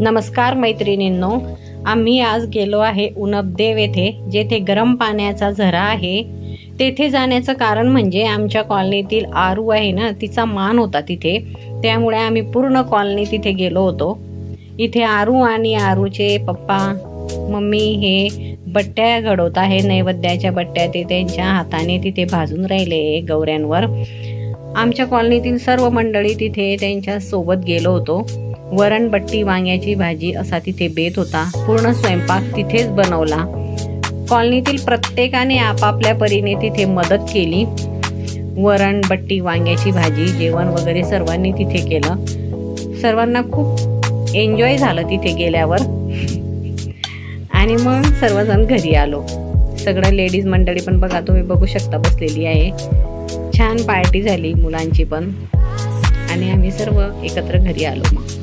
नमस्कार मैत्रिणींनो, आम्ही आज गेलो आहे उनबदेव येथे, जेथे गरम पाण्याचा झरा आहे। तेथे जाण्याचं कारण म्हणजे आमच्या कॉलनीतील आरू आहे ना, तिचा मान होता तिथे, त्यामुळे आम्ही पूर्ण कॉलनी तिथे गेलो होतो। इथे आरू आणि आरूचे पप्पा मम्मी हे बट्ट्या घडवत आहे, नैवेद्याच्या बट्ट्या ते त्यांच्या हाताने तिथे भाजून राहिले गौऱ्यांवर। आमच्या कॉलनीतील सर्व मंडळी तिथे त्यांच्या सोबत गेलो होतो। वरण बट्टी वांग्याची भाजी असा तिथे बेत होता। पूर्ण स्वयंपाक तिथेच बनवला। कॉलनीतील प्रत्येकाने आपापल्या परीने तिथे मदत केली। वरण बट्टी वांग्याची भाजी जेवण वगैरे सर्वांनी तिथे केलं। सर्वांना खूप एन्जॉय झालं तिथे गेल्यावर। आणि मग सर्वजण घरी आलो। सगळं लेडीज मंडळी पण बघा, तुम्ही बघू शकता बसलेली आहे। छान पार्टी झाली मुलांची पण, आणि आम्ही सर्व एकत्र घरी आलो। मग